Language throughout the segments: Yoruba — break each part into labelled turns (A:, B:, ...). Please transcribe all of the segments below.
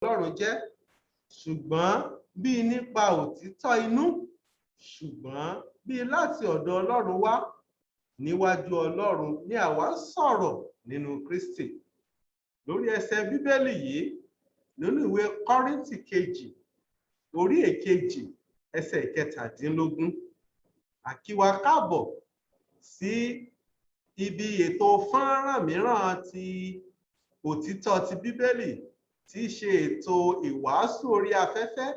A: Ọlọ́run jẹ́, ṣùgbọ́n bí nípa òtítọ́ inú, ṣùgbọ́n bí láti ọ̀dọ̀ Ọlọ́run wá. Níwájú Ọlọ́run ni àwa sọ̀rọ̀ nínú Kristi. Lórí ẹsẹ̀ Bíbélì yìí, nínú ìwé Kọ́ríńtì kejì, orí èkejì, ẹsẹ̀ ìkẹtàdínlógún. A kí wa káàbọ̀ sí ibi ètò fọ́nrán mìíràn ti òtítọ́ ti Bíbélì, tí í ṣe ètò ìwàásù orí afẹ́fẹ́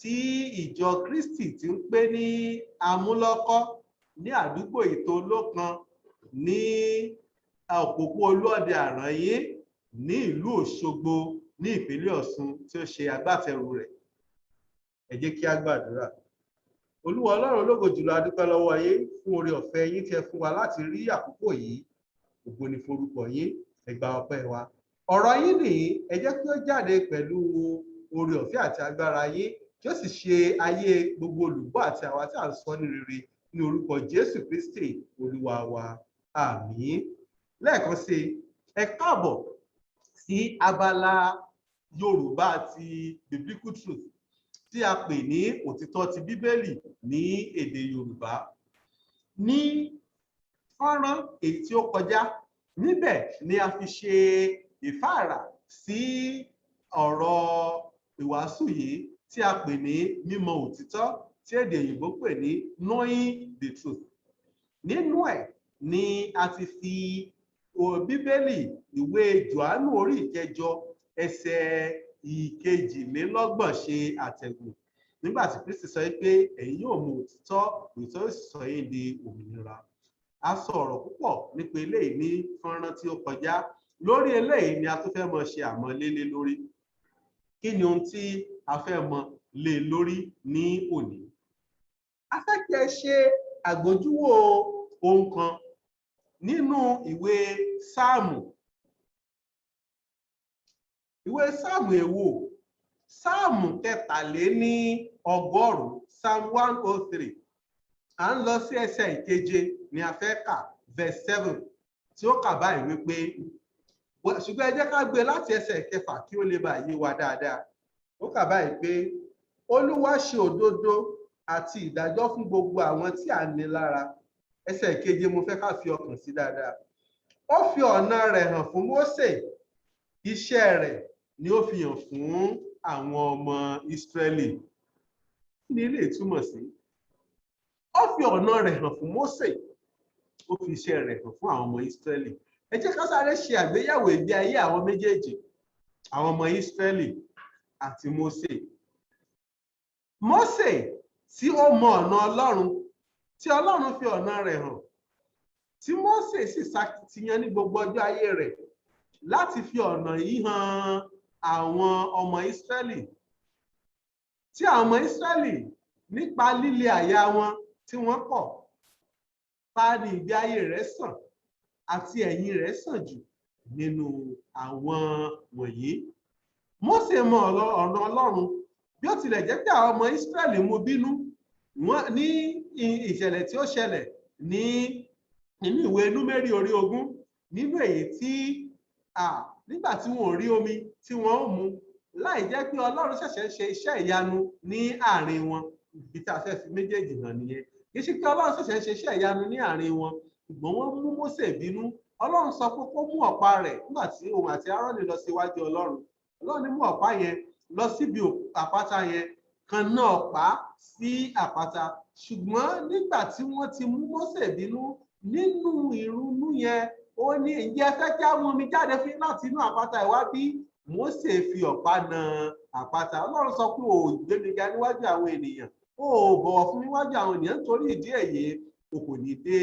A: tí ìjọ Kristi ti ń pè ní Amúlọ́kọ́ ní àdúgbò Ìtòlókan ní òpópó Olúọdẹ Àrànyé ní ìlú Òṣogbo ní ìpínlẹ̀ Ọ̀ṣun tí ó ṣe agbátẹrù rẹ̀. Ẹ jẹ́ kí a gbàdúrà. Olúwa Ọlọ́run ológo jùlọ, a dúpẹ́ lọ́wọ́ yín fún oore ọ̀fẹ́ yín tí ẹ fún wa láti rí àkókò yìí. Ògo ni forúkọ yín, ẹ gba ọpẹ́ wa. Ọ̀rọ̀ yín nìyí, ẹ jẹ́ kí ó jáde pẹ̀lú oore ọ̀fẹ́ àti agbára yín, kí ó sì ṣe ayé gbogbo olùgbọ́ àti àwa tí à ń sọ ní rere, ní orúkọ Jésù Kristi Olúwa wa. Àmín. Lẹ́ẹ̀kan sí, ẹ káàbọ̀ sí abala Yorùbá ti Biblical Truth tí a pè ní òtítọ́ ti Bíbélì ní èdè Yorùbá. Ní fọ́nrán èyí tí ó kọjá, níbẹ̀ ni a fi ṣe ìfáàrà sí ọ̀rọ̀ ìwàásù yìí tí a pè ní mímọ̀ òtítọ́, tí èdè òyìnbó pè ní knowing the truth. Nínú ẹ̀ ni a ti fi Bíbélì ìwé Jòhánù orí ìkẹjọ ẹsẹ̀ ìkejìlélọ́gbọ̀n ṣe àtẹ̀gùn, nígbà tí Kristi sọ pé ẹ̀yin yóò mọ̀ òtítọ́, òtítọ́ sì sọ yín di òmìnira. A sọ ọ̀rọ̀ púpọ̀ nípa eléyìí ní fọ́nrán tí ó kọjá. Lórí eléyìí ni a tún fẹ́ mọ ṣe àmọ́lé lé lórí. Kí ni ohun tí a fẹ́ mọ lé lórí ní òní? A fẹ́ kí ẹ ṣe àgbójúwò ohun kan nínú ìwé Sáàmù. Ìwé Sáàmù èwo? Sáàmù kẹtàléní ọgọ́rùn-ún, Psalm 103. À ń lọ sí ẹsẹ̀ ìkeje ni a fẹ́ kà, verse 7, tí ó kà báyìí wípé, ṣùgbọ́n ẹ jẹ́ ká gbé láti ẹsẹ̀ ìkẹfà kí ó lè bá yé wa dáadáa. Ó kà báyìí pé, Olúwa ṣe òdodo àti ìdájọ́ fún gbogbo àwọn tí à ń ní lára. Ẹsẹ̀ ìkeje mo fẹ́ ká fi ọkàn sí dáadáa. Ó fi ọ̀nà rẹ̀ hàn fún Mósè, iṣẹ́ rẹ̀ ni ó fi hàn fún àwọn ọmọ Ísírẹ́lì. Kí ni eléyìí túmọ̀ sí? Ó fi ọ̀nà rẹ̀ hàn fún Mósè, ó fi iṣẹ́ rẹ̀ hàn fún àwọn ọmọ Ísírẹ́lì. Ẹ jẹ́ ká sáré ṣe àgbéyẹ̀wò ìgbé ayé àwọn méjèèjì, àwọn ọmọ Ísírẹ́lì àti Mósè. Mósè tí ó mọ ọ̀nà Ọlọ́run, tí Ọlọ́run fi ọ̀nà rẹ̀ hàn, tí Mósè sì ṣàkitiyan ní gbogbo ọjọ́ ayé rẹ̀ láti fi ọ̀nà yìí hàn àwọn ọmọ Ísírẹ́lì, tí àwọn ọmọ Ísírẹ́lì nípa líle àyà wọn tí wọ́n kọ̀, ta ni ìgbé ayé rẹ̀ sàn àti ẹ̀yìn rẹ̀ sàn jù nínú àwọn wọ̀nyí? Mósè mọ ọ̀nà Ọlọ́run, bí ó tilẹ̀ jẹ́ pé àwọn ọmọ Ísírẹ́lì mú bínú ní ìṣẹ̀lẹ̀ tí ó ṣẹlẹ̀ ní inú ìwé Númérì orí 20, nínú èyí tí nígbà tí wọn ò rí omi tí wọ́n ó mu, láì jẹ́ pé Ọlọ́run ṣẹ̀ṣẹ̀ ṣe iṣẹ́ ìyanu ní àárín wọn. Ibi tí a fẹ́ fi méjèèjì hàn nìyẹn. Kì í ṣe pé Ọlọ́run ṣẹ̀ṣẹ̀ ṣe iṣẹ́ ìyanu ní àárín wọn, ṣùgbọ́n wọ́n mú Mósè bínú. Ọlọ́run sọ pé kó mú ọ̀pá rẹ̀ nígbà tí òun àti Áárónì lọ síwájú Ọlọ́run. Ọlọ́run ní mú ọ̀pá yẹn lọ síbi àpáta yẹn, kan náà ọ̀pá sí àpáta. Ṣùgbọ́n nígbà tí wọ́n ti mú Mósè bínú, nínú ìrunú yẹn, ó ní ǹjẹ́ ẹ fẹ́ kí á mú omi jáde fún láti inú àpáta ìwá bí? Mósè fi ọ̀pá na àpáta. Ọlọ́run sọ pé ò gbé mi ga níwájú àwọn ènìyàn, ó bọ̀wọ̀ fún mi níwájú àwọn ènìyàn, nítorí ìdí èyí o kò ní dé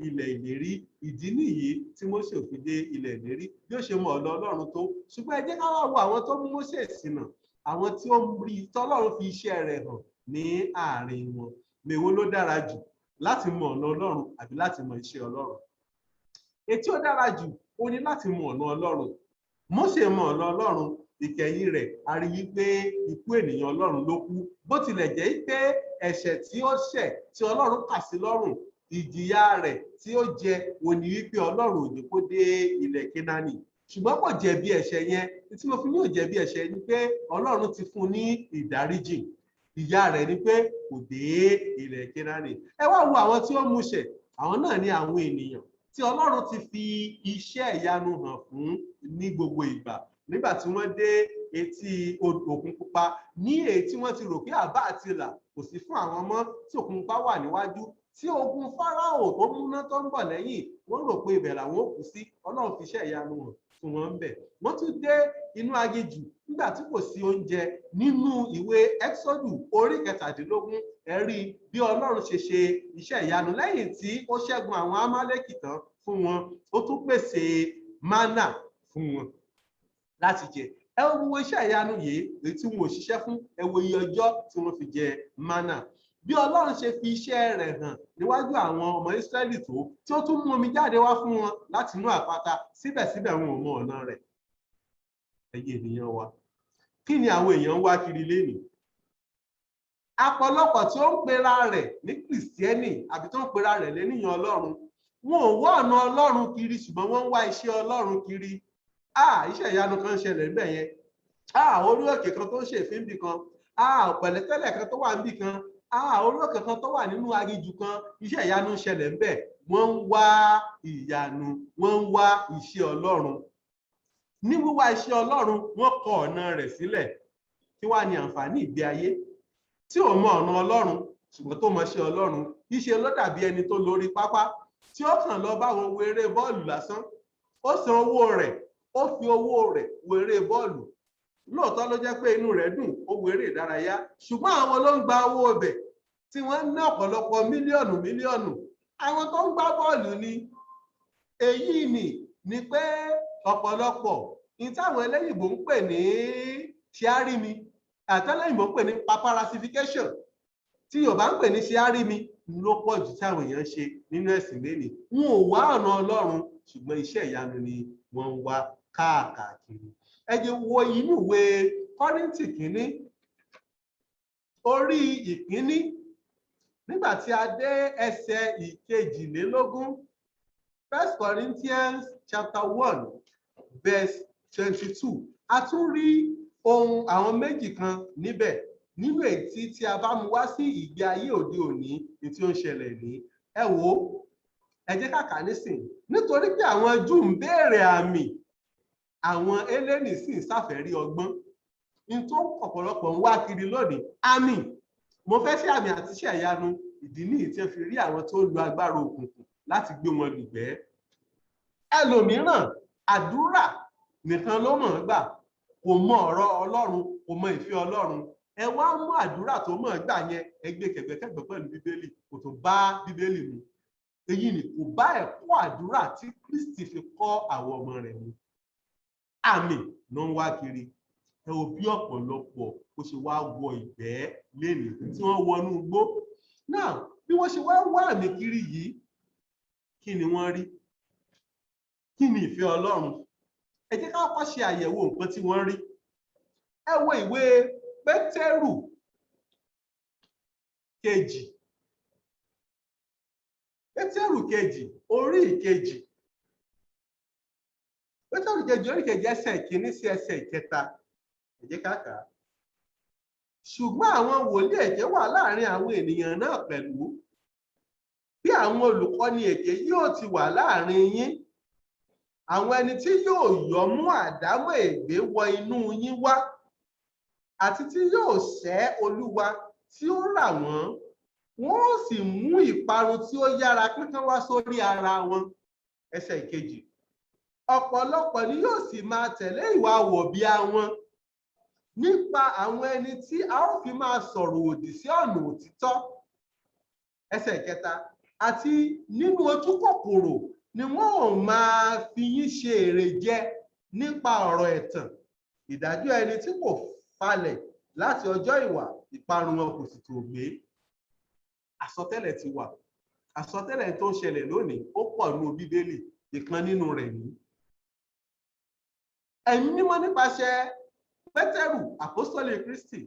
A: ilẹ̀ ìlérí. Ìdí nìyí tí Mósè ò fi dé ilẹ̀ ìlérí, bí ó ṣe mọ ọ̀nà Ọlọ́run tó. Ṣùgbọ́n ẹ jẹ́ ká wá wo àwọn tó mú Mósè ṣìnà, àwọn tí ó rí tọ́lọ́run fi iṣẹ́ rẹ̀ hàn ní àárín wọn. Mèwo ló dára jù, láti mọ ọ̀nà Ọlọ́run àbí láti mọ iṣẹ́ Ọlọ́run? Èyí tí ó dára jù ó ní láti mọ ọ̀nà Ọlọ́run. Mósè mọ ọ̀nà Ọlọ́run, ìkẹyìn rẹ̀ a rí wípé ikú ènìyàn Ọlọ́run ló kú, bó tilẹ̀ jẹ́ pé ẹ̀ṣẹ̀ tí ó ṣẹ̀ tí Ọlọ́run kà sí lọ́rùn, ìjìyà rẹ̀ tí ó jẹ wò ní wípé Ọlọ́run ò ní kó dé ilẹ̀ Kénáánì. ṣùgbọ́n kò jẹ̀bi ẹ̀ṣẹ̀ yẹn. Tí mo fi ní ò jẹ̀bi ẹ̀ṣẹ̀ ni pé Ọlọ́run ti fún ní ìdáríjì. Ìyà rẹ̀ ni pé kò dé ilẹ̀ Kénáánì. Ẹ wá wo àwọn tí ó múṣẹ, àwọn náà ni àwọn ènìyàn tí Ọlọ́run ti fi iṣẹ́ ìyanu hàn fún ní gbogbo ìgbà. Nígbà tí wọ́n dé etí Òkun Pupa, ní èyí tí wọ́n ti rò pé àbá àti ìlà kò sí fún àwọn ọmọ, tí Òkun Pupa wà níwájú, tí ogun Fáráò tó múná tó ń bọ̀ lẹ́yìn, wọ́n rò pé ibẹ̀ làwọn ò kú sí. Ọlọ́run fi iṣẹ́ ìyanu hàn fún wọn ń bẹ̀. Wọ́n tún dé inú aginjù nígbà tí kò sí oúnjẹ. Nínú ìwé Ẹ́kísódù orí 17, ẹ rí bí Ọlọ́run ṣe ṣe iṣẹ́ ìyanu lẹ́yìn tí ó ṣẹ́gun àwọn Amálẹ́kì tán fún wọn. Ó tún pèsè mánà fún wọn láti jẹ. Ẹ wo iṣẹ́ ìyanu yìí èyí tí wọn ò ṣiṣẹ́ fún, ẹ wo iye ọjọ́ tí wọ́n fi jẹ mánà. Bí Ọlọ́run ṣe fi iṣẹ́ rẹ̀ hàn níwájú àwọn ọmọ Ísírẹ́lì tó, tí ó tún mú omi jáde wá fún wọn láti inú àpáta, síbẹ̀síbẹ̀ wọn ò mọ ọ̀nà rẹ̀. Ẹ̀yin ènìyàn wa, kí ni àwọn èèyàn ń wá kiri lénìí? Ọ̀pọ̀lọpọ̀ tí ó ń pera rẹ̀ ní Kìrìsìtẹ́nì àbí tó ń pera rẹ̀ lẹ́nìyàn Ọlọ́run, wọn ò wá ọ̀nà Ọlọ́run kiri, ṣùgbọ́n wọ́n ń wá iṣẹ́ Ọlọ́run kiri. Iṣẹ́ ìyanu kan ń ṣẹlẹ̀ níbẹ̀ yẹn. Orí òkè kan tó ń ṣe ìfín bì kan. Pẹ̀lẹ́tẹ́lẹ̀ kan tó wà níbì kan. Orí òkè kan tó wà nínú aginjù kan. Iṣẹ́ ìyanu ń ṣẹlẹ̀ níbẹ̀. Wọ́n ń wá ìyanu, wọ́n ń wá iṣẹ́ Ọlọ́run. Ní wíwá iṣẹ́ Ọlọ́run, wọ́n kọ ọ̀nà rẹ̀ sílẹ̀. Kí wá ní àǹfààní ìgbé ayé tí ò mọ ọ̀nà Ọlọ́run ṣùgbọ́n tó mọ iṣẹ́ Ọlọ́run? Iṣẹ́ ló dàbí ẹni tó lórí pápá tí ó kàn lọ bá wọn wo eré bọ́ọ̀lù lásán. Ó san owó rẹ̀, ó fi owó rẹ̀ wo eré bọ́ọ̀lù. Lóòótọ́ ló jẹ́ pé inú rẹ̀ dùn, ó wo eré ìdárayá, ṣùgbọ́n àwọn ló ń gba owó ibẹ̀ tí wọ́n ń ná ọ̀pọ̀lọpọ̀ mílíọ̀nù. Àwọn tó ń gbá bọ́ọ̀lù ni. Èyí ni pé ọ̀pọ̀lọpọ̀ ní táwọn eléyìnbó ń pè ní ṣíárìmí, àtẹ́lẹ́yìnbó ń pè ní paparazzification, tí Yorùbá ń pè ní ṣíárìmí, ló pọ̀ jù tí àwọn èèyàn ṣe nínú ẹ̀sìn lénìí. Wọn ò wá ọ̀nà Ọlọ́run, ṣùgbọ́n iṣẹ́ ìyanu ni wọ́n ń wá káàkiri. Ẹ jẹ́ wo inú ìwé Kọ́ríńtì kìíní orí ìkíní, nígbà tí a dé ẹsẹ̀ ìkejìlélógún, 1 Corinthians chapter 1 verse 22. A tún rí ohun àwọn méjì kan níbẹ̀ nínú èyí tí a bá mú wá sí ìgbé ayé òde òní tí ó ń ṣẹlẹ̀ ní. Ẹ wò, ẹ jẹ́ ká kà nísìn. Nítorí pé àwọn Júù ń béèrè àmì, àwọn Hélénì sì ń ṣàfẹ́rí ọgbọ́n. Ní tó ọ̀pọ̀lọpọ̀ ń wá kiri lónìí, àmì. Mo fẹ́ sí àmì àti iṣẹ́ ìyanu. Ìdí nìyí tí ẹ fi rí àwọn tó ń lo agbára òkùnkùn láti gbé wọn lùgbẹ́. Ẹlòmíràn àdúrà nìkan ló mọ̀ gbà, kò mọ ọ̀rọ̀ Ọlọ́run, kò mọ ìfẹ́ Ọlọ́run. Ẹ wá mú àdúrà tó mọ̀ gbà yẹn, ẹ gbé kẹ̀gbẹ́kẹ̀gbẹ́ pẹ̀lú Bíbélì, kò tó bá Bíbélì mu. Èyí ni kò bá ẹ̀kọ́ àdúrà tí Kristi fi kọ́ àwọn ọmọ rẹ̀ mu. Àmì ló ń wá kiri. Ẹ wo bí ọ̀pọ̀lọpọ̀ ó ṣe wá wọ ìgbẹ́ lénìí tí wọ́n wọnú igbó. Náà bí wọ́n ṣe wá wá àmì kiri yìí, kí ni wọ́n rí? Kí ni ìfẹ́ Ọlọ́run? Ẹ jẹ́ ká kọ́kọ́ ṣe àyẹ̀wò nǹkan tí wọ́n rí. Ẹ wo ìwé Pétérù kejì. Pétérù kejì orí ìkejì. Pétérù kejì orí ìkejì ẹsẹ̀ ìkíní sí ẹsẹ̀ ìkẹta. Ẹ jẹ́ ká kà á. Ṣùgbọ́n àwọn wòlíì èké wà láàrin àwọn ènìyàn náà pẹ̀lú, bí àwọn olùkọ́ni èké yóò ti wà láàrin yín. Àwọn ẹni tí yóò yọ mú àdámọ̀ ègbé wọ inú yín wá, àti tí yóò sẹ́ Olúwa tí ó rà wọ́n, wọ́n ó sì mú ìparun tí ó yára pínkán wá sórí ara wọn. Ẹsẹ̀ ìkejì. Ọ̀pọ̀lọpọ̀ ni yóò sì máa tẹ̀lé ìwà wọ̀bìà wọn, nípa àwọn ẹni tí a ó fi máa sọ̀rọ̀ òdì sí ọ̀nà òtítọ́. Ẹsẹ̀ ìkẹta. Àti nínú ojú kòkòrò ni wọ́n ò máa fi yín ṣe èrè jẹ nípa ọ̀rọ̀ ẹ̀tàn. Ìdájọ́ ẹni tí kò falẹ̀ láti ọjọ́ ìwà, ìparun wọn kò sì tó gbé. Àsọtẹ́lẹ̀ ti wà. Àsọtẹ́lẹ̀ tó ń ṣẹlẹ̀ lónìí ó pọ̀ nínú Bíbélì, ìkan nínú rẹ̀ ní. Ẹ̀mí mímọ́ nípasẹ̀ Pétérù, àpọ́sítélì Kristi,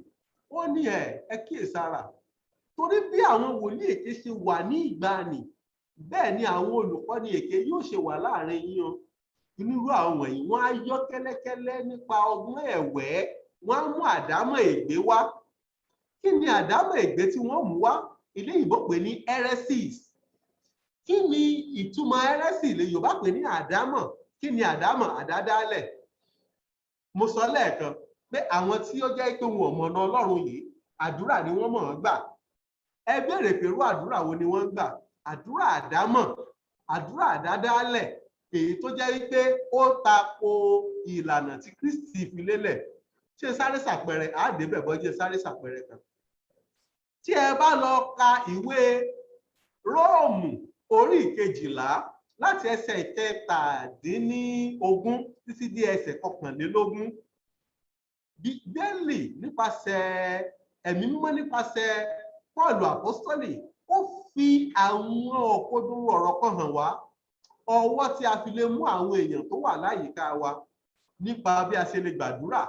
A: ó ní ẹ kíyèsára. Torí bí àwọn wòlíì èké ṣe wà ní ìgbàanì, bẹ́ẹ̀ ni àwọn olùkọ́ni èké yóò ṣe wà láàrin yín o. onírú àwọn wọ̀nyí wọ́n á yọ́ kẹ́lẹ́kẹ́lẹ́ nípa ọgbọ́n ẹ̀wẹ́, wọ́n á mú àdámọ̀ ègbé wá. Kí ni àdámọ̀ ègbé tí wọ́n mú wá? Ilé ìbò pè ní heresies. Kí ni ìtumọ̀ heresy? Ilé Yorùbá pè ní àdámọ̀. Kí ni àdámọ̀? Àdádálẹ̀. Mo sọ lẹ́ẹ̀kan pé àwọn tí ó jẹ́ pé wọn ò mọ̀nà Ọlọ́run yìí, àdúrà ni wọ́n mọ̀ ọ́n gbà. Ẹ béèrè pé irú àdúrà wo ni wọ́n ń gbà? Àdúrà àdámọ̀, àdúrà àdádálẹ̀, èyí tó jẹ́ wípé ó tako ìlànà tí Kristi fi lélẹ̀. Ṣé sáré ṣàpẹẹrẹ? Àádébẹ̀ bọ́ jẹ́ sáré ṣàpẹẹrẹ kan. Tí ẹ bá lọ ka ìwé Róòmù orí 12 láti ẹsẹ̀ 17 títí dé ẹsẹ̀ 21, Bíbélì nípasẹ̀ ẹ̀mí mímọ́ nípasẹ̀ Pọ́ọ̀lù àpọ́stólì ó fi àwọn òkodoro ọ̀rọ̀ kan hàn wá, ọwọ́ tí a fi lè mú àwọn èèyàn tó wà láyìíká wa nípa bí a ṣe lè gbàdúrà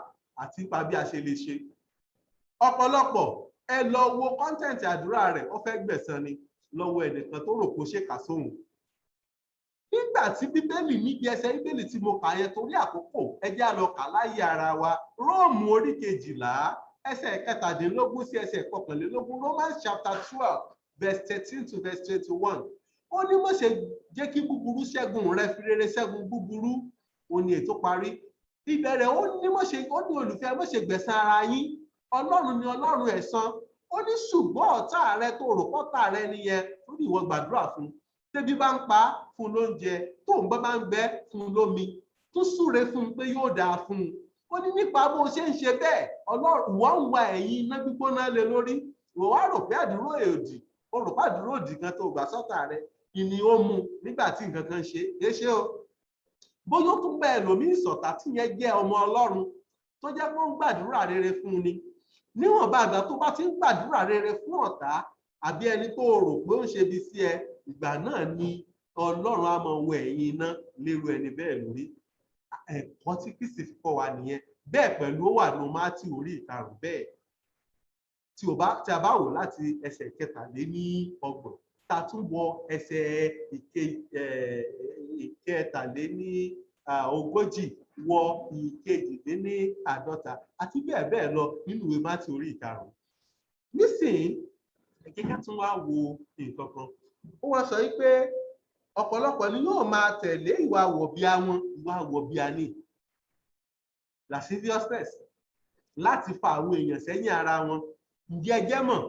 A: àti nípa bí a ṣe lè ṣe. Ọ̀pọ̀lọpọ̀ ẹ lọ wo kọ́ńtẹ̀ǹtì àdúrà rẹ̀, ó fẹ́ gbẹ̀san ni lọ́wọ́ ẹnìkan tó rò kó ṣèkà sóhun. Nígbà tí Bíbélì níbi ẹsẹ̀ Bíbélì tí mo kà yẹn torí àkókò, ẹ jẹ́ á lọ kà láyé ara wa. Róòmù orí 12 ẹsẹ̀ 17 sí ẹsẹ̀ 21, Romans chapter 12 verse 13 to verse 21. Ó ní má ṣe jẹ́ kí búburú ṣẹ́gun rẹ, fi rere ṣẹ́gun búburú. Ó ní ètò parí. Ìbẹ̀rẹ̀ ó ní olùfẹ́ má ṣe gbẹ̀san ara yín. Ọlọ́run ni Ọlọ́run ẹ̀san. Ó ní ṣùgbọ́n ọ̀tá rẹ tó rò pọ́tà rẹ nìyẹn, ó ní ìwọ gbàdúrà fún. Tẹ́bí bá ń pa fún lóúnjẹ, tó ń gbọ́ bá ń gbẹ fún lómi, tún súre fún pé yóò dáa fún un. Ó ní nípa bó ṣe ń ṣe bẹ́ẹ̀, Ọlọ́run wọ́n ń wa ẹ̀yìn iná gbígbóná lé lórí. Ìwọ wá rò pé àdúró òdì, ó rò pé àdúró òdì kan tó gbà sọ́tà rẹ, ìní ó mú nígbà tí nǹkan kan ṣe é ṣe o. Bóyá ó tún bẹ́ẹ̀ lòmí ìsọ̀tà tí yẹn jẹ́ ọmọ Ọlọ́run tó jẹ́ pé ó ń gbàdúrà rere fún ni. Níwọ̀nba àgbà tó bá ti ń gbàdúrà rere fún ọ̀tá àbí ẹni tó rò pé ó ń ṣe bí sí ẹ, ìgbà náà ni Ọlọ́run á máa wọ ẹ̀yìn iná lérú ẹni bẹ́ẹ̀ lórí. Ẹ̀kọ́ tí Kristi fi kọ́ wa nìyẹn. Bẹ́ẹ̀ pẹ̀lú ó wà ní Mátíù orí 5 bẹ́ẹ̀. Tí a bá wò láti ẹsẹ̀ 23 tá tún wọ ẹsẹ̀ 43 wọ 52 àti bẹ́ẹ̀ bẹ́ẹ̀ lọ nínú ìwé Mátíù orí 5. Nísìnyí ẹ jẹ́ ká tún wá wo nǹkan kan. Ó wá sọ wípé ọ̀pọ̀lọpọ̀ ni yóò máa tẹ̀lé ìwà wọ̀bìà wọn, ìwà wọ̀bìà ni lasciviousness, láti fa àwọn èèyàn sẹ́yìn ara wọn. Ǹjẹ́ ẹ jẹ́ mọ̀,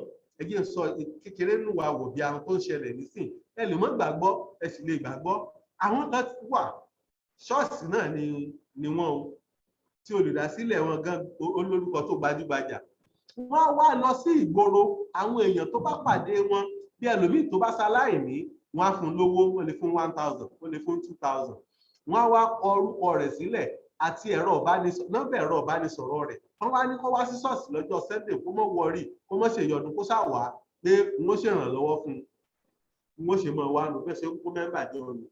A: ẹ jẹ́ sọ kékeré nínú ìwà wọ̀bìà wọn tó ń ṣẹlẹ̀ nísìn. Ẹ lè mọ́ gbàgbọ́, ẹ sì lè gbàgbọ́. Àwọn kan wà ṣọ́ọ̀ṣì náà ni wọ́n o, tí olùdásílẹ̀ wọn gan olórúkọ tó gbajúgbajà. Wọ́n wá lọ sí ìgboro, àwọn èèyàn tó bá pàdé wọn, bí ẹlòmíì tó bá ṣaláìní, wọ́n á fún lówó, wọ́n lè fún 1,000, wọ́n lè fún 2,000. Wọ́n á wá kọ orúkọ rẹ̀ sílẹ̀ àti nọ́mbà ẹ̀rọ ìbánisọ̀rọ̀ rẹ̀. Wọ́n wá ní kó wá sí ṣọ́ọ̀ṣì lọ́jọ́ Sunday, kó mọ́ wọrí, kó mọ́ ṣe ìyọnu, kó ṣàwá pé wọ́n ṣèrànlọ́wọ́ fún un, wọ́n ṣe mọ̀ wá nù fẹ́ ṣe kó mẹ́mbà jẹ́ ọ̀nà.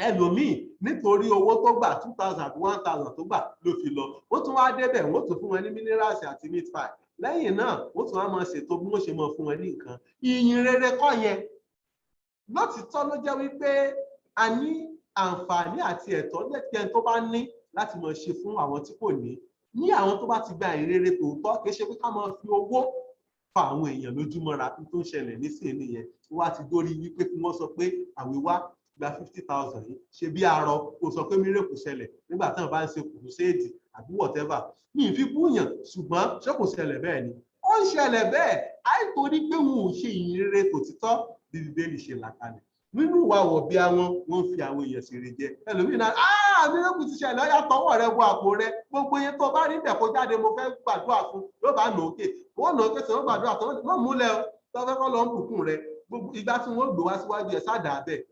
A: Ẹlòmíì nítorí owó tó gbà 2,000 àti 1,000 tó gbà ló fi lọ. Wọ́n tún wá débẹ̀, wọ́n tún fún wọn ní minerals àti meat pie. Lẹ́yìn náà wọ́n tún wá máa ṣètò bí wọ́n ṣe mọ̀ fún wọn ní nǹkan. Ìyìn rere kọ́ yẹn. Lótìtọ́ ló jẹ́ wípé a ní àǹfààní àti ẹ̀tọ́ lẹ́tẹ̀ẹ́ tó bá ní láti máa ṣe fún àwọn tí kò ní. Ní àwọn tó bá ti gba ìyìn rere tòótọ́, kì í ṣe pé ká máa fi owó fa àwọn èèyàn lójúmọ́ra tó ń ṣẹlẹ̀ nísìnyí nìyẹn. Wọ́n á ti dórí wípé kí wọ́n sọ pé àwíwá gba 50,000 yìí ṣe bí arọ kò sọ pé mírèkù ṣẹlẹ̀ nígbà táwọn bá ń ṣe kùrùséèdì àbí whatever. Mi ì fi búyàn, ṣùgbọ́n ṣé kò ṣẹlẹ̀ bẹ́ẹ̀ ni? Ó ń ṣẹlẹ̀ bẹ́ẹ̀, àìtorí pé wọn ò ṣe ìyìn rere tòtítọ́ bí Bíbélì ṣe là kalẹ̀. Nínú ìwà wọ̀bìà wọn, wọ́n fi àwọn èèyàn ṣeré jẹ. Ẹlòmíì náà, mírèkù ti ṣẹlẹ̀, ó yá tọwọ́ rẹ bọ àpò rẹ, gbogbo yẹn tó bá rí bẹ̀ kó jáde, mo fẹ́ gbàdúrà fún, yóò bá nà ókè. Wọ́n nà ókè sọ̀rọ̀ gbàdúrà tó wọ́n múlẹ̀ o, tó fẹ́ kọ́ lọ ń bùkún rẹ. Ìgbà tí wọ́n gbé wá síwájú ẹ̀ sáà dà bẹ́ẹ̀.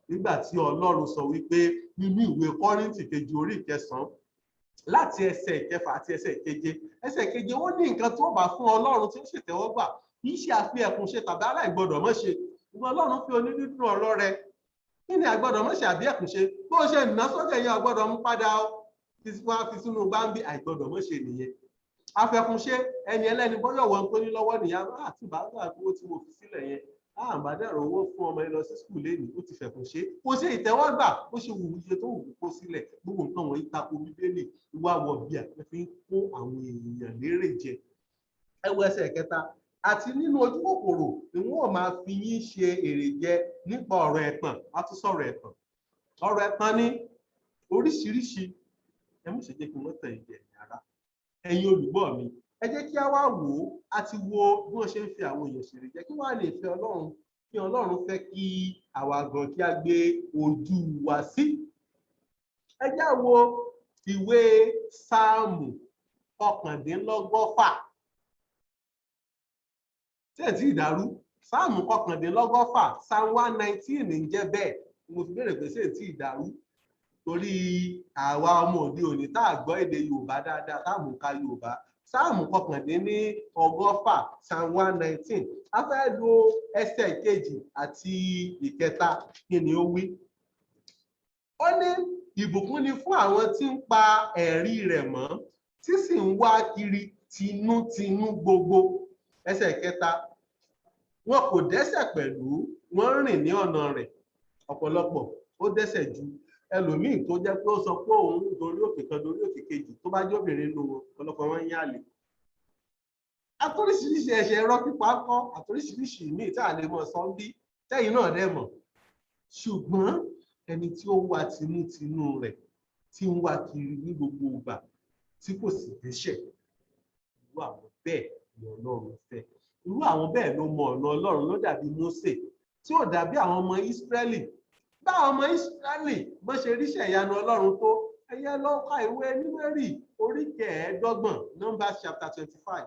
A: Nígbà tí Ọlọ́run sọ wípé nínú ìwé Kọ́ríńtì kejì orí 9 láti ẹsẹ̀ 6 àti ẹsẹ̀ 7, ó ní nǹkan tó bá fún Ọlọ́run tí ó ṣètẹ́wọ́gbà kì í ṣe àfi ẹ̀kún ṣe tàbí aláìgbọ́dọ̀ mọ́ ṣe. Ìwọ Ọlọ́run fi onídùúdùn ọ̀rọ̀ rẹ. Kí ni àgbọ́dọ̀ mọ́ ṣe àbí ẹ̀kún ṣe? Bó ṣe nà sókè yẹn àgbọ́dọ̀ mú padà wá fi sínú gbáǹbì, àìgbọ́dọ̀ mọ́ ṣe nìyẹn. Afẹ́kún ṣe ẹni ẹlẹ́ni bọ́yọ̀ wọn tó ní lọ́wọ́ nìyẹn, àti bàbá àbúrò tí mo fi sílẹ̀ yẹn àbádẹ́rọ owó fún ọmọ yẹn lọ sí skul lẹ́nu ó ti fẹ̀kùn ṣe kò ṣe ìtẹ́wọ́gbà ó ṣe wù iye tó wù kó sílẹ̀ gbogbo nǹkan wọ̀nyí tako bíbélì wá wọ bí a fi ń kó àwọn èèyàn lérè jẹ. ẹ wo ẹsẹ̀ kẹta àti nínú ojú kòkòrò ni wọn ò máa fi yín ṣe èrè jẹ nípa ọ̀rọ̀ ẹ̀tàn. A tún sọ̀rọ̀ ẹ̀tàn. ọ̀rọ̀ ẹ̀tàn ní oríṣiríṣi. ẹ mú ṣe jẹ́ kí wọ́n tàn ìjẹ ara ẹ̀yin olùgbọ́ mi. ẹ jẹ́ kí a wá wò ó àti wo bí wọ́n ṣe ń fi àwọn èèyàn ṣèrè jẹ́ kí wọ́n á lè fẹ́ Ọlọ́run kí Ọlọ́run fẹ́ kí àwa gan kí a gbé ojú wa sí. ẹ já wo ìwé Sáàmù 119. tí ẹ̀ tí ìdàrú Sáàmù 119 Psalm 119 ń jẹ́ bẹ́ẹ̀. mo fi béèrè pé ṣé ẹ̀ tí ìdàrú torí àwa ọmọ òde òní tá a gbọ́ èdè Yorùbá dáadáa táàmù ka Yorùbá. Sáàmù 119 Psalm 119 a fẹ́ lo ẹsẹ̀ kejì àti ìkẹta. kí ni ó wí? ó ní ìbùkún ni fún àwọn tí ń pa ẹ̀rí rẹ̀ mọ́ tí sì ń wá kiri tinútinú gbogbo. ẹsẹ̀ kẹta wọn kò dẹ́ṣẹ̀ pẹ̀lú wọ́n rìn ní ọ̀nà rẹ̀. ọ̀pọ̀lọpọ̀ ó dẹ́ṣẹ̀ ju ẹlòmíì tó jẹ́ pé ó sọ pé òun dorí òkè kan dorí òkè kejì tó bá jẹ́ obìnrin nínú wọn ọ̀pọ̀lọpọ̀ wọn ń yàlè. àtoríṣiríṣi ẹ̀ṣẹ̀ ẹ̀rọ pípa kọ́ àtoríṣiríṣi míì tá a lè mọ̀ sọ bí tẹ́yìn náà dẹ̀ mọ̀. ṣùgbọ́n ẹni tí ó wá tinútinú rẹ̀ tí ń wá kiri ní gbogbo ìgbà tí kò sì dẹ́ṣẹ̀ irú àwọn bẹ́ẹ̀ ni Ọlọ́run fẹ́. irú àwọn bẹ́ẹ̀ ló mọ ọ̀nà Ọlọ́run ló dàbí Mósè tí ò dàbí àwọn ọmọ Ísírẹ́lì. báwọn ọmọ Ísírẹ́lì bó ṣe ríṣẹ́ ìyanu Ọlọ́run tó ẹyẹ lọ ka ìwé Númérì orí 25 Numbers chapter 25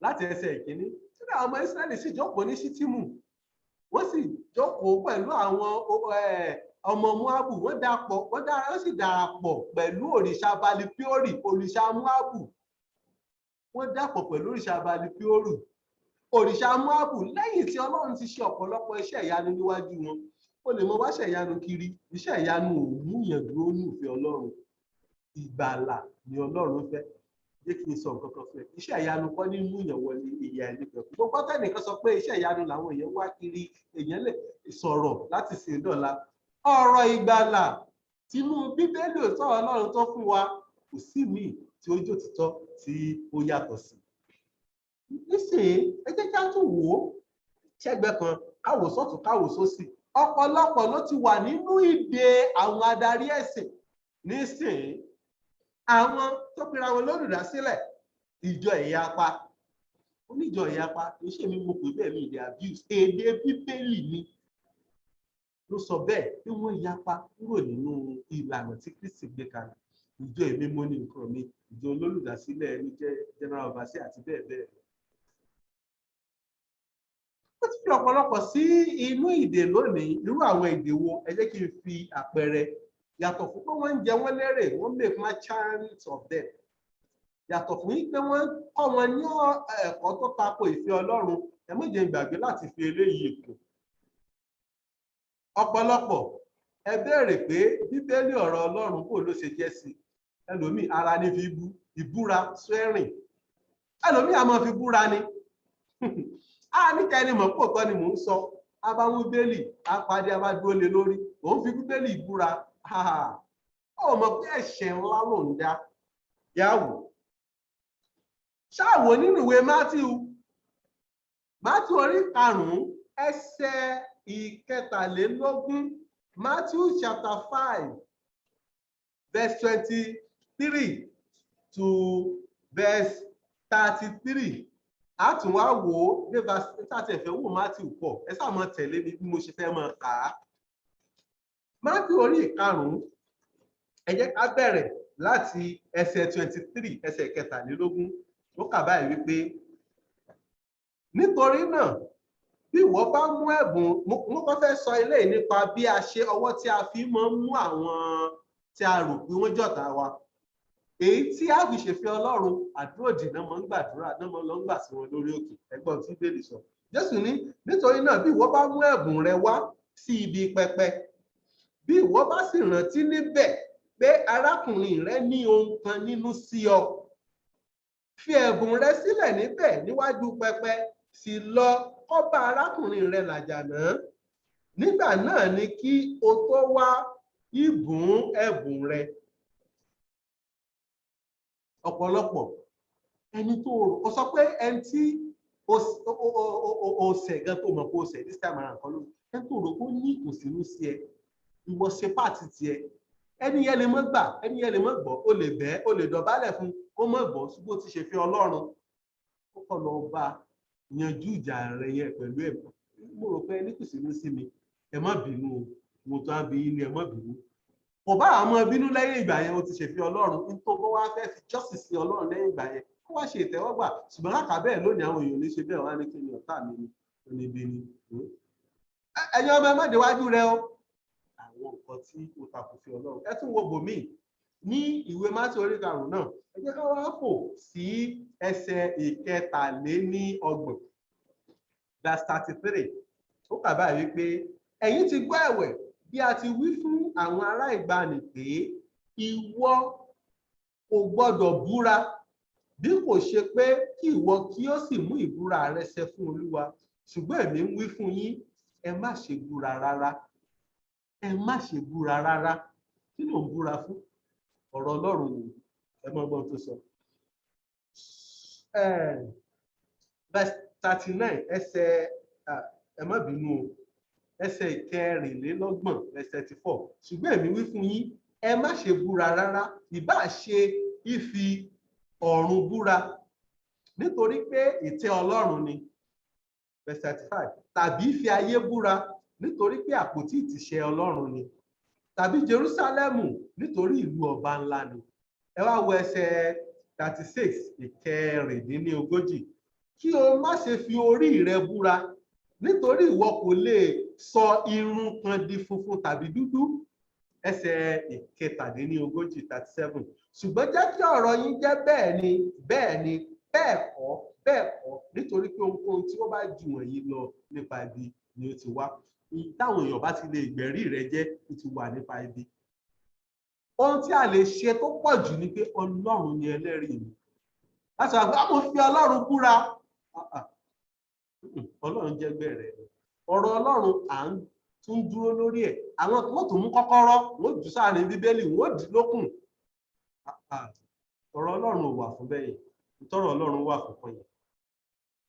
A: láti ẹsẹ̀ ìkíní. tí àwọn ọmọ Ísírẹ́lì sì jókòó ní Ṣítìmù wọ́n sì jókòó pẹ̀lú àwọn ọmọ Móábù wọ́n sì darapọ̀ pẹ̀lú òrìṣà Balipíórì òrìṣà Móábù. wọ́n dàpọ̀ pẹ̀lú òrìṣà Balipíórì òrìṣà Móábù lẹ́yìn tí Ọlọ́run ti ṣe ọ̀pọ̀lọpọ̀ iṣẹ́ ìyanu níwájú wọn. ó lè mọ wáṣẹ́ ìyanu kiri iṣẹ́ ìyanu ò mú yẹn dúró ní ìfẹ́ Ọlọ́run. ìgbàlà ni Ọlọ́run fẹ́. jẹ́ kí n sọ nǹkan kan fún ẹ. iṣẹ́ ìyanu kọ́ ní mú yẹn wọlé ìyà ẹni pẹ̀lú. gbogbo tẹ́nìkan sọ pé iṣẹ́ ìyanu làwọn èèyàn wá kiri èèyàn lè sọ̀rọ̀ láti sìn dọ̀la. ọ̀rọ̀ ìgbàlà tinú Bíbélì òótọ́ Ọlọ́run tó fún wa kò sí míì tí ó jòtítọ́ tí ó yàtọ̀ sí. nísìnyí ẹ jẹ́ ká tún wò ó ṣẹ́gbẹ́ kan káwò sọ́tún káwò sósì. ọ̀pọ̀lọpọ̀ ló ti wà nínú ìdè àwọn adarí ẹ̀sìn nísìnyí. àwọn tó pera wọn lólùdásílẹ̀ ìjọ ìyapa oníjọ ìyapa kì í ṣe mi mo pè bẹ́ẹ̀ mi ìdè abuse èdè Bíbélì ni ló sọ bẹ́ẹ̀ pé wọ́n yapa kúrò nínú ìlànà tí Kristi gbé kalẹ̀. ìjọ èmi mo ní nǹkan mi ìjọ olólùdásílẹ̀ ẹni jẹ́ general overseer àti bẹ́ẹ̀ bẹ́ẹ̀. ó ti fi ọ̀pọ̀lọpọ̀ sí inú ìdè lónìí. irú àwọn ìdè wo? ẹ jẹ́ kí n fi àpẹẹrẹ. yàtọ̀ fún pé wọ́n ń jẹ wọ́n lérè wọ́n make merchants of them. yàtọ̀ fún pé wọ́n kọ́ wọn ní ẹ̀kọ́ tó tako ìfẹ́ Ọlọ́run. ẹ má jẹ́ gbàgbé láti fi eléyìí kù. ọ̀pọ̀lọpọ̀ ẹ béèrè pé Bíbélì ọ̀rọ̀ Ọlọ́run kò ló ṣe jẹ́ sí. ẹlòmíì ara ní fi ìbúra swearing. ẹlòmíì a máa fi búra ni. a ní kẹ́ni mọ̀ pò tọ́ ni mò ń sọ. a bá mú Bíbélì a pàdé a bá dúró lé lórí. òun fi Bíbélì ìbúra. ó mọ̀ pé ẹ̀ṣẹ̀ ńlá ló ń dá. yàwó ṣáàwó nínú ìwé Mátíù orí 5 ẹsẹ̀ 23 Matthew chapter 5 verse 23 to verse 33. a tún wá wò ó dé verse 30 ẹ̀fẹ̀ wò Matthew pọ̀ ẹ sáà mọ tẹ̀lé mi bí mo ṣe fẹ́ mọ kà á. Matthew orí 5 ẹ jẹ́ ká bẹ̀rẹ̀ láti ẹsẹ̀ 23 ẹsẹ̀ 23 ó kà báyìí wípé nítorí náà bí ìwọ bá mú ẹ̀bùn mo kàn fẹ́ sọ eléyìí nípa bí a ṣe ọwọ́ tí a fi máa ń mú àwọn tí a rò pé wọ́n jọ̀tá wa. èyí tí a fi ṣèfẹ́ Ọlọ́run àdúrà òdì náà máa ń gbàdúrà náà máa ń lọ ń gbà sí wọn lórí òkè. ẹgbọ́n tí Bíbélì sọ. Jésù ní nítorí náà bí ìwọ bá mú ẹ̀bùn rẹ wá sí ibi pẹpẹ bí ìwọ bá sì rántí níbẹ̀ pé arákùnrin rẹ ní ohun kan nínú sí ọ fi ẹ̀bùn rẹ sílẹ̀ níbẹ̀ níwájú pẹpẹ sì lọ kọ́ bá arákùnrin rẹ làjà náà, nígbà náà ni kí o tó wá ìbùn ẹ̀bùn rẹ. Ọ̀pọ̀lọpọ̀ ẹni tó o sọ pé ẹni tí o ṣẹ̀ gan tó mọ̀ pé o ṣẹ̀ this time around kan ló ẹni tó rò pé ó ní ìkùnsínú sí ẹ, ìwọ ṣe pàtì tiẹ̀, ẹni yẹn lè mọ́ gbà, ẹni yẹn lè mọ́ gbọ́, o lè bẹ̀, o lè dọ̀bálẹ̀ fún kó mọ́ gbọ́, ṣùgbọ́n ó ti ṣe fi Ọlọ́run ó kọ́ lọ bá yanjú ìjà rẹ yẹn pẹ̀lú ẹ̀kọ́. Mo rò pé ẹni kùnsínú sí mi, ẹ má bínú o, mo tó á bí ilé, ẹ má bínú. Kò bá àwọn bínú lẹ́yìn ìgbà yẹn, o ti ṣe fi Ọlọ́run, nítorí wọ́n wá fẹ́ fi justice sí Ọlọ́run lẹ́yìn ìgbà yẹn, kó wá ṣe ìtẹ́wọ́gbà. Ṣùgbọ́n láka bẹ́ẹ̀ lónìí àwọn èèyàn ní ṣe bẹ́ẹ̀ wá ní kí ni ọ̀tá mi ni oníbi ni. Ẹ̀yin ọmọ ẹ má déwájú rẹ o. Àwọn nǹkan tí o takò fi Ọlọ́run. Ẹ tún wo bòmíì ní ìwé Mátíù orí 5 náà, ẹ jẹ́ ká wá fò sí ẹsẹ̀ 23 verse 33. Ó kà báyìí wípé ẹ̀yin ti gbọ́ ẹ̀wẹ̀ bí a ti wí fún àwọn ará ìgbàanì pé ìwọ kò gbọdọ̀ búra bí kò ṣe pé kí ìwọ kí ó sì mú ìbúra rẹ ṣẹ fún Olúwa. Ṣùgbọ́n èmi ń wí fún yín, ẹ má ṣe búra rárá. Ẹ má ṣe búra rárá. Kí ló ń búra fún? Ọ̀rọ̀ Ọlọ́run ni ẹ mọ ọgbọ́n tó sọ. Verse 39 ẹsẹ̀ ẹ má bínú o, ẹsẹ̀ 24 verse 34. Ṣùgbọ́n èmi wí fún yín, ẹ má ṣe búra rárá, ìbá ṣe ìfi ọ̀run búra, nítorí pé ìtẹ́ Ọlọ́run ni. Verse 35. Tàbí fi ayé búra, nítorí pé àpótí ìtìsẹ̀ Ọlọ́run ni. Tàbí Jerúsálẹ́mù, nítorí ìlú ọba ńlá ni. Ẹ wá wo ẹsẹ̀ 36 kí o má ṣe fi orí rẹ búra, nítorí ìwọ kò lè sọ irun kan di funfun tàbí dúdú. Ẹsẹ̀ 37. Ṣùgbọ́n jẹ́ kí ọ̀rọ̀ yín jẹ́ bẹ́ẹ̀ ni, bẹ́ẹ̀ ni, bẹ́ẹ̀ kọ́, bẹ́ẹ̀ kọ́, nítorí pé ohunkóhun tí ó bá jù wọ̀nyí lọ nípa ibi ni ó ti wá. Táwọn èèyàn bá ti lè gbẹ̀rí rẹ jẹ́, ó ti wà nípa ibi. Ohun tí a lè ṣe tó pọ̀ jù ni pé Ọlọ́run ni ẹlẹ́rìí mi. Láti wá pé mo fi Ọlọ́run búra. Ọlọ́run jẹ́ gbẹ̀rẹ̀. Ọ̀rọ̀ Ọlọ́run à ń tún dúró lórí ẹ̀. Àwọn kan tó mú kọ́kọ́rọ́, wọ́n jù sáàrin Bíbélì, wọ́n dì lókùn. Ọ̀rọ̀ Ọlọ́run ò wà fún bẹ́ẹ̀. Ìtọ́rọ̀ Ọlọ́run wà fún kan yẹn.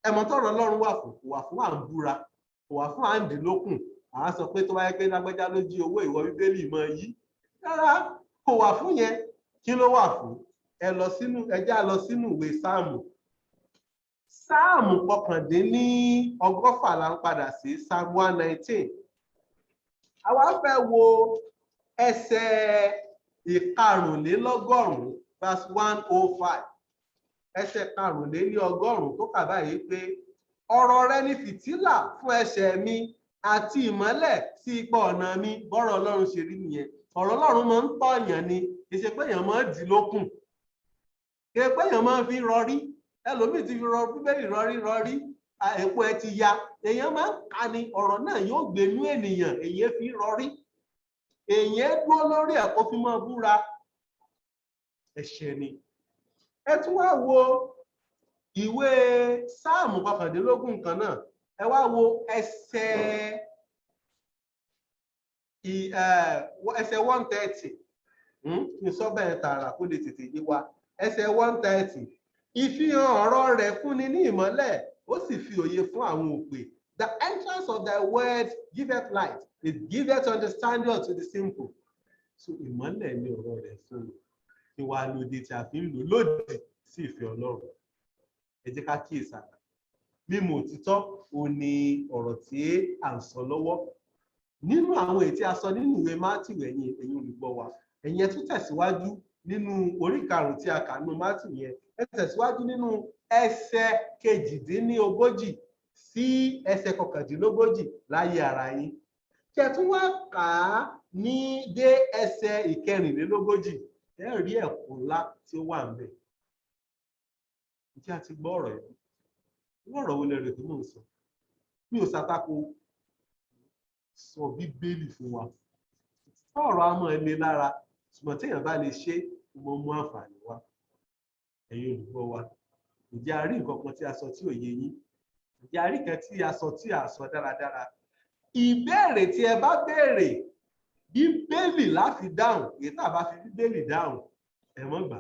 A: Ẹ̀mọ́ tọ́rọ̀ Ọlọ́run wà fún, kò wà fún à ń búra, kò wà fún à ń dì lókùn. Àwọn sọ pé tó bá yẹ pé lágbájá ló jí owó ìwọ Bíbélì mọ yí. Rárá, kò wà fún yẹn. Kí ló wà fún? Ẹ já lọ sínú ìwé Sáàmù. Sáàmù 119 là ń padà sí, Psalm 119. Àwa fẹ́ wo ẹsẹ̀ 105 verse 105. Ẹsẹ̀ 105 tó kà báyìí pé ọ̀rọ̀ rẹ ni fìtílà fún ẹsẹ̀ mi àti ìmọ́lẹ̀ sí ipa ọ̀nà mi. Bọ́rọ̀ Ọlọ́run ṣe rí nìyẹn. Ọ̀rọ̀ Ọlọ́run máa ń tọ̀yàn ni, kì í ṣe pé èèyàn máa ń dì lókùn, kì í ṣe pé èèyàn máa ń fi rọrí. Ẹlòmíì ti fi rọ Bíbélì rọrí, èpo ẹ ti ya. Èèyàn máa ń kà ní ọ̀rọ̀ náà yóò gbénú ènìyàn, èèyàn fi rọrí. Èèyàn dúró lórí ẹ̀ kó fi máa búra. Ẹ̀ṣẹ̀ ni. Ẹ tún wá wo ìwé Sáàmù 19 kan náà. Ẹ wá wo ẹsẹ̀ 130. Kí n sọ bẹ́ẹ̀ tààrà kó lè tètè yé wa. Ẹsẹ̀ 130. Ìfihàn ọ̀rọ̀ rẹ̀ fúnni ní ìmọ́lẹ̀, ó sì fi òye fún àwọn òpè. The entrance of thy word giveth light, it giveth understanding unto the simple. So ìmọ́lẹ̀ ni ọ̀rọ̀ rẹ̀ fún mi. Ìwà lòdì tí a fi ń lò lòdì sí ìfẹ́ Ọlọ́run. Ẹ jẹ́ ká kíyèsára. Mímọ̀ òtítọ́ ò ní ọ̀rọ̀ tí à ń sọ lọ́wọ́. Nínú àwọn èyí tí a sọ nínú ìwé Mátíù, ẹ̀yin olùgbọ́ wa, ẹ̀yin ẹ tún tẹ̀síwájú nínú orí 5 tí a kà nínú Mátíù yẹn. Ẹ tẹ̀síwájú nínú ẹsẹ̀ 42 sí ẹsẹ̀ 39 láyé ara yín. Kí ẹ tún wá kà á ní dé ẹsẹ̀ 44. Ẹ rí ẹ̀kọ́ ńlá tí ó wà ńbẹ̀. Ǹjẹ́ a ti gbọ́ ọ̀rọ̀ yìí? Ọ̀rọ̀ wo lẹ rò tó mò ń sọ? Mi ò ṣàtakò sọ Bíbélì fún wa. Ọ̀rọ̀ a máa le lára, ṣùgbọ́n téèyàn bá lè ṣe, ó máa mú àǹfààní wá. Ẹ̀yin olùgbọ́ wa, ǹjẹ́ a rí nǹkan kan tí a sọ tí ò yé yín? Yàrí kan tí a sọ dáradára. Ìbéèrè tí ẹ bá béèrè, Bíbélì láfi dáhùn, èyí tá a bá fi Bíbélì dáhùn, ẹ mọ́ gbà,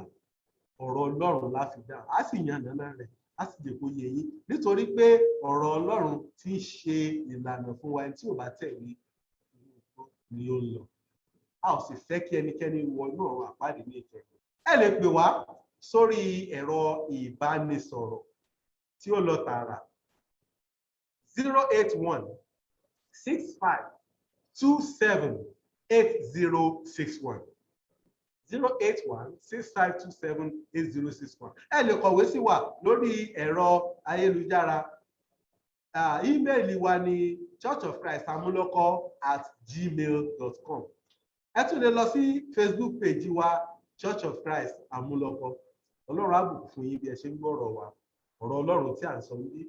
A: ọ̀rọ̀ Ọlọ́run láfi dáhùn, á sì yànnàná rẹ̀, á sì jẹ́ kó yé yín, nítorí pé ọ̀rọ̀ Ọlọ́run tí ń ṣe ìlànà fún wa, tí ò bá tẹ̀lé ni ó ń lọ. A ò sì fẹ́ kí ẹnikẹ́ni wọ inú ọ̀run àpáàdé ní ìkẹyìn. Ẹ lè pè wá sórí ẹ̀rọ ìbánisọ̀rọ̀ tí ó lọ tààrà 081-6527-8061. 081-6527-8061. Ẹ lè kọ̀wé sí wa lórí ẹ̀rọ ayélujára. Íméèlì wa ni churchofchristamuloko@gmail.com. Ẹ tún lè lọ sí Facebook page wa Church of Christ Amúlọ́kọ. Ọlọ́run á bùkún fún yín bí ẹ ṣe ń gbọ́rọ̀ wa, ọ̀rọ̀ Ọlọ́run tí à ń sọ níbí.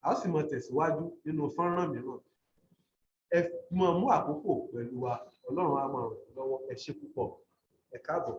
A: A ó sì mọ tẹ̀síwájú nínú fọ́nrán mìíràn. Ẹ mú àkókò pẹ̀lú wa, Ọlọ́run á máa ràn yín lọ́wọ́. Ẹ ṣé púpọ̀. Ẹ káàbọ̀.